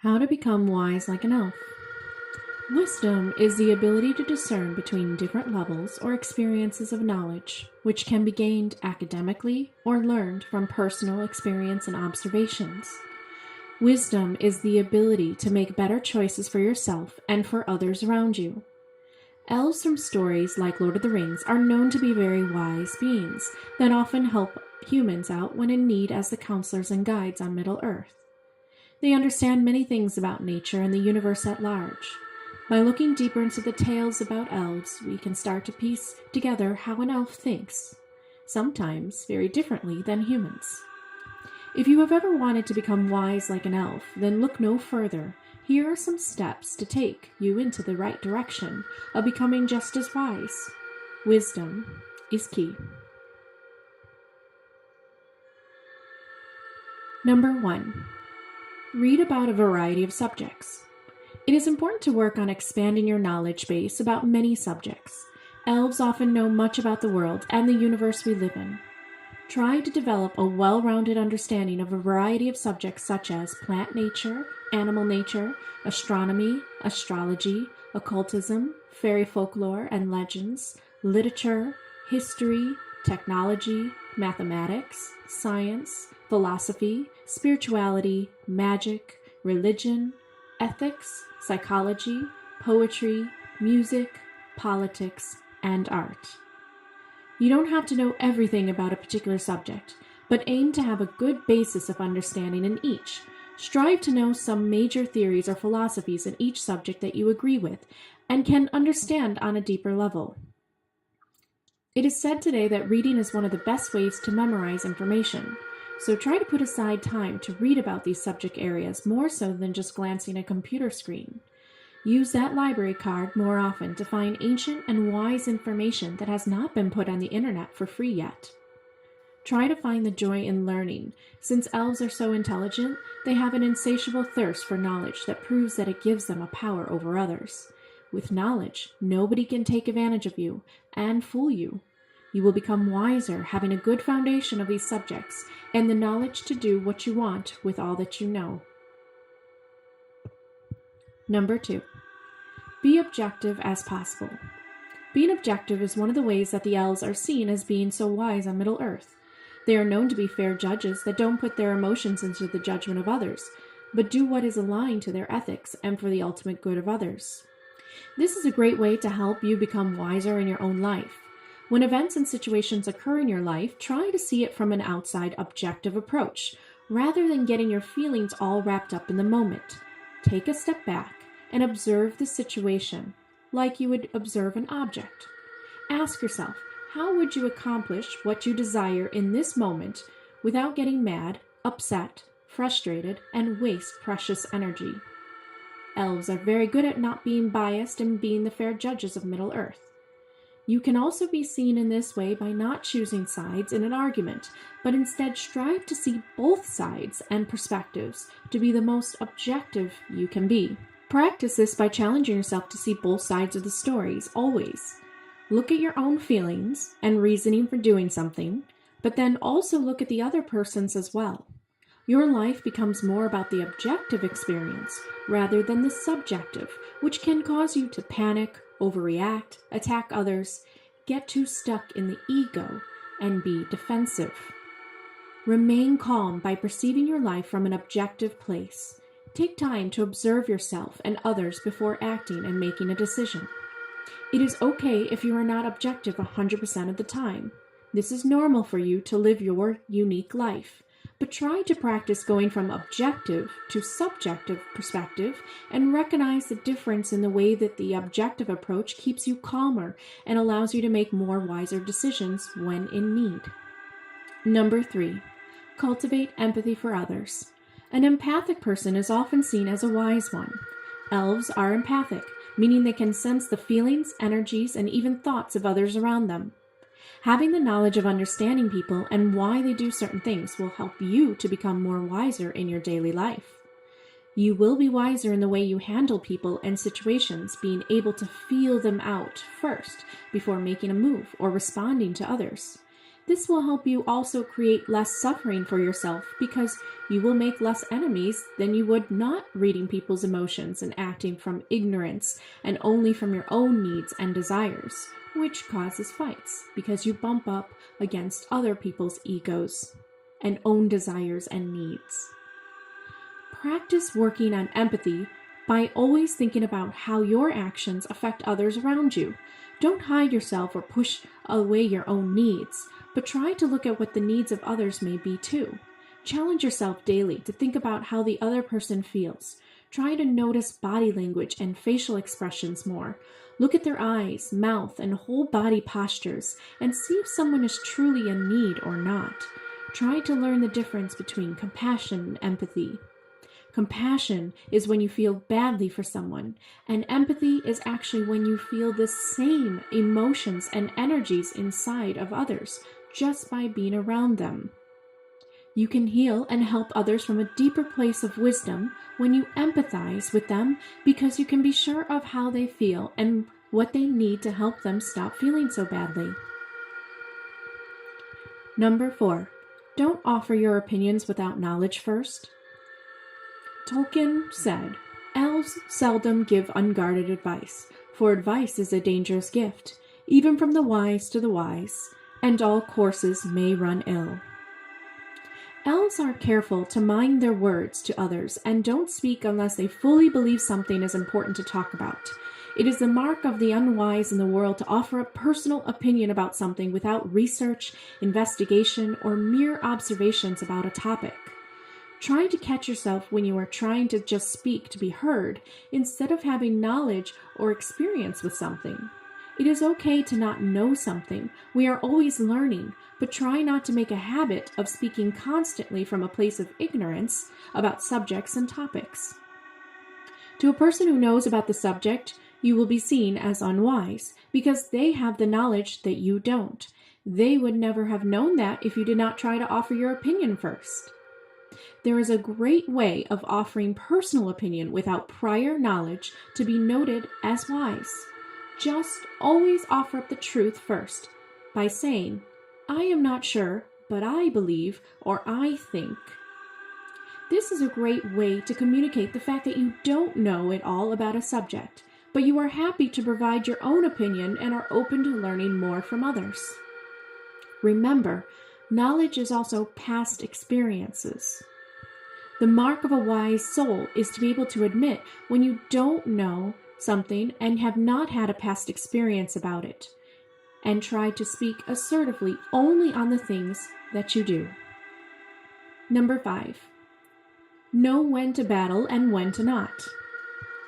How to become wise like an elf. Wisdom is the ability to discern between different levels or experiences of knowledge, which can be gained academically or learned from personal experience and observations. Wisdom is the ability to make better choices for yourself and for others around you. Elves from stories like Lord of the Rings are known to be very wise beings that often help humans out when in need as the counselors and guides on Middle-earth. They understand many things about nature and the universe at large. By looking deeper into the tales about elves, we can start to piece together how an elf thinks, sometimes very differently than humans. If you have ever wanted to become wise like an elf, then look no further. Here are some steps to take you into the right direction of becoming just as wise. Wisdom is key. Number 1. Read about a variety of subjects. It is important to work on expanding your knowledge base about many subjects. Elves often know much about the world and the universe we live in. Try to develop a well-rounded understanding of a variety of subjects such as plant nature, animal nature, astronomy, astrology, occultism, fairy folklore and legends, literature, history, technology, mathematics, science, philosophy, spirituality, magic, religion, ethics, psychology, poetry, music, politics, and art. You don't have to know everything about a particular subject, but aim to have a good basis of understanding in each. Strive to know some major theories or philosophies in each subject that you agree with and can understand on a deeper level. It is said today that reading is one of the best ways to memorize information, so try to put aside time to read about these subject areas more so than just glancing at a computer screen. Use that library card more often to find ancient and wise information that has not been put on the internet for free yet. Try to find the joy in learning. Since elves are so intelligent, they have an insatiable thirst for knowledge that proves that it gives them a power over others. With knowledge, nobody can take advantage of you and fool you. You will become wiser having a good foundation of these subjects and the knowledge to do what you want with all that you know. Number 2. Be objective as possible. Being objective is one of the ways that the elves are seen as being so wise on Middle-earth. They are known to be fair judges that don't put their emotions into the judgment of others, but do what is aligned to their ethics and for the ultimate good of others. This is a great way to help you become wiser in your own life. When events and situations occur in your life, try to see it from an outside, objective approach, rather than getting your feelings all wrapped up in the moment. Take a step back and observe the situation like you would observe an object. Ask yourself, how would you accomplish what you desire in this moment without getting mad, upset, frustrated, and waste precious energy? Elves are very good at not being biased and being the fair judges of Middle-earth. You can also be seen in this way by not choosing sides in an argument, but instead strive to see both sides and perspectives to be the most objective you can be. Practice this by challenging yourself to see both sides of the stories, always. Look at your own feelings and reasoning for doing something, but then also look at the other person's as well. Your life becomes more about the objective experience rather than the subjective, which can cause you to panic, overreact, attack others, get too stuck in the ego, and be defensive. Remain calm by perceiving your life from an objective place. Take time to observe yourself and others before acting and making a decision. It is okay if you are not objective 100% of the time. This is normal for you to live your unique life. But try to practice going from objective to subjective perspective and recognize the difference in the way that the objective approach keeps you calmer and allows you to make more wiser decisions when in need. Number 3. Cultivate empathy for others. An empathic person is often seen as a wise one. Elves are empathic, meaning they can sense the feelings, energies, and even thoughts of others around them. Having the knowledge of understanding people and why they do certain things will help you to become more wiser in your daily life. You will be wiser in the way you handle people and situations, being able to feel them out first before making a move or responding to others. This will help you also create less suffering for yourself because you will make less enemies than you would not reading people's emotions and acting from ignorance and only from your own needs and desires, which causes fights because you bump up against other people's egos and own desires and needs. Practice working on empathy by always thinking about how your actions affect others around you. Don't hide yourself or push away your own needs, but try to look at what the needs of others may be too. Challenge yourself daily to think about how the other person feels. Try to notice body language and facial expressions more. Look at their eyes, mouth, and whole body postures and see if someone is truly in need or not. Try to learn the difference between compassion and empathy. Compassion is when you feel badly for someone, and empathy is actually when you feel the same emotions and energies inside of others just by being around them. You can heal and help others from a deeper place of wisdom when you empathize with them because you can be sure of how they feel and what they need to help them stop feeling so badly. Number 4, don't offer your opinions without knowledge first. Tolkien said, "Elves seldom give unguarded advice, for advice is a dangerous gift, even from the wise to the wise, and all courses may run ill." Elves are careful to mind their words to others and don't speak unless they fully believe something is important to talk about. It is the mark of the unwise in the world to offer a personal opinion about something without research, investigation, or mere observations about a topic. Try to catch yourself when you are trying to just speak to be heard instead of having knowledge or experience with something. It is okay to not know something. We are always learning, but try not to make a habit of speaking constantly from a place of ignorance about subjects and topics. To a person who knows about the subject, you will be seen as unwise because they have the knowledge that you don't. They would never have known that if you did not try to offer your opinion first. There is a great way of offering personal opinion without prior knowledge to be noted as wise. Just always offer up the truth first by saying, "I am not sure, but I believe," or "I think." This is a great way to communicate the fact that you don't know it all about a subject, but you are happy to provide your own opinion and are open to learning more from others. Remember, knowledge is also past experiences. The mark of a wise soul is to be able to admit when you don't know something and have not had a past experience about it, and try to speak assertively only on the things that you do. Number 5, know when to battle and when to not.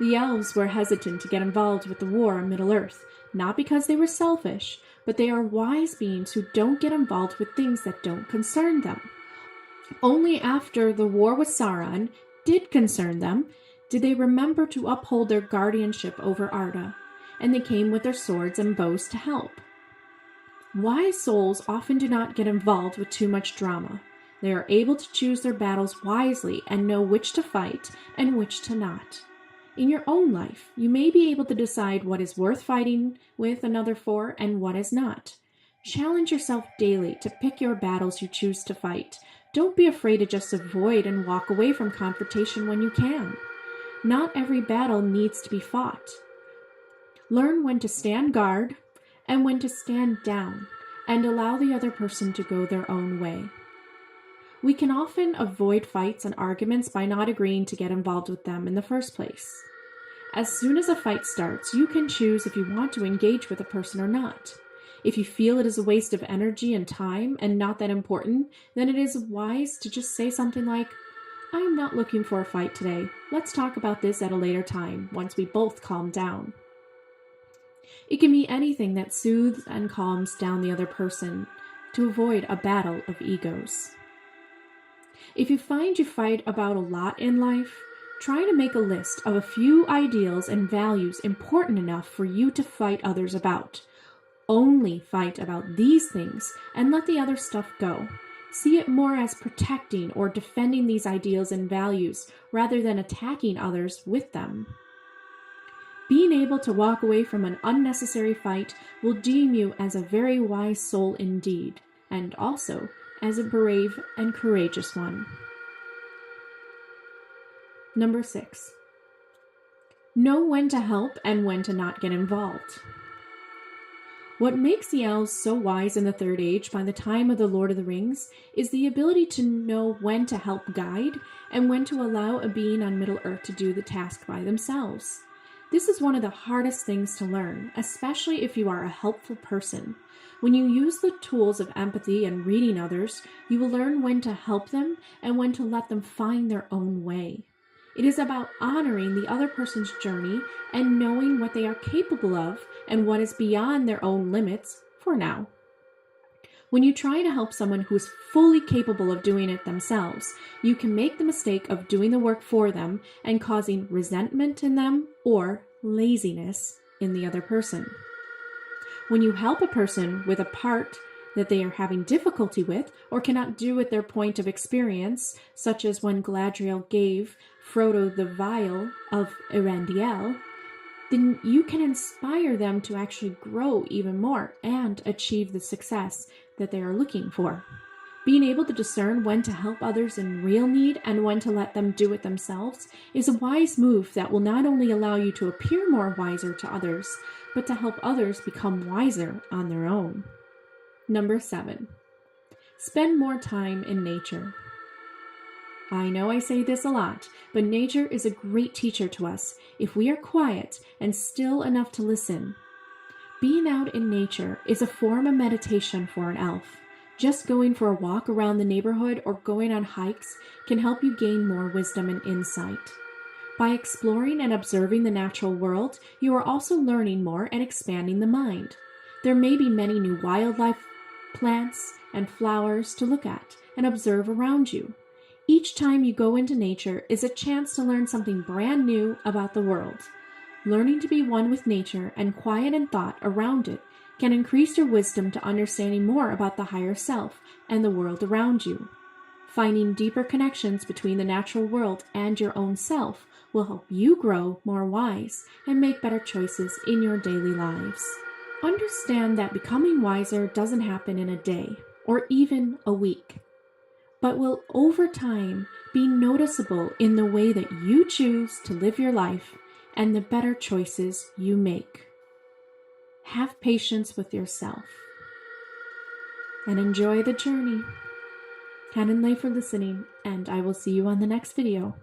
The elves were hesitant to get involved with the war in Middle-earth, not because they were selfish, but they are wise beings who don't get involved with things that don't concern them. Only after the war with Sauron did concern them did they remember to uphold their guardianship over Arda, and they came with their swords and bows to help. Wise souls often do not get involved with too much drama. They are able to choose their battles wisely and know which to fight and which to not. In your own life, you may be able to decide what is worth fighting with another for and what is not. Challenge yourself daily to pick your battles you choose to fight. Don't be afraid to just avoid and walk away from confrontation when you can. Not every battle needs to be fought. Learn when to stand guard and when to stand down and allow the other person to go their own way. We can often avoid fights and arguments by not agreeing to get involved with them in the first place. As soon as a fight starts, you can choose if you want to engage with a person or not. If you feel it is a waste of energy and time and not that important, then it is wise to just say something like, "I am not looking for a fight today. Let's talk about this at a later time, once we both calm down." It can be anything that soothes and calms down the other person to avoid a battle of egos. If you find you fight about a lot in life, try to make a list of a few ideals and values important enough for you to fight others about. Only fight about these things and let the other stuff go. See it more as protecting or defending these ideals and values rather than attacking others with them. Being able to walk away from an unnecessary fight will deem you as a very wise soul indeed. and also as a brave and courageous one. Number 6. Know when to help and when to not get involved. What makes the elves so wise in the Third Age by the time of the Lord of the Rings is the ability to know when to help guide and when to allow a being on Middle-earth to do the task by themselves. This is one of the hardest things to learn, especially if you are a helpful person. When you use the tools of empathy and reading others, you will learn when to help them and when to let them find their own way. It is about honoring the other person's journey and knowing what they are capable of and what is beyond their own limits for now. When you try to help someone who is fully capable of doing it themselves, you can make the mistake of doing the work for them and causing resentment in them or laziness in the other person. When you help a person with a part that they are having difficulty with or cannot do at their point of experience, such as when Galadriel gave Frodo the vial of Erandiel, then you can inspire them to actually grow even more and achieve the success that they are looking for. Being able to discern when to help others in real need and when to let them do it themselves is a wise move that will not only allow you to appear more wiser to others, but to help others become wiser on their own. Number 7. Spend more time in nature. I know I say this a lot, but nature is a great teacher to us if we are quiet and still enough to listen. Being out in nature is a form of meditation for an elf. Just going for a walk around the neighborhood or going on hikes can help you gain more wisdom and insight. By exploring and observing the natural world, you are also learning more and expanding the mind. There may be many new wildlife, plants, and flowers to look at and observe around you. Each time you go into nature is a chance to learn something brand new about the world. Learning to be one with nature and quiet in thought around it can increase your wisdom to understanding more about the higher self and the world around you. Finding deeper connections between the natural world and your own self will help you grow more wise and make better choices in your daily lives. Understand that becoming wiser doesn't happen in a day or even a week, but will over time be noticeable in the way that you choose to live your life and the better choices you make. Have patience with yourself and enjoy the journey. Canon Lay for listening, and I will see you on the next video.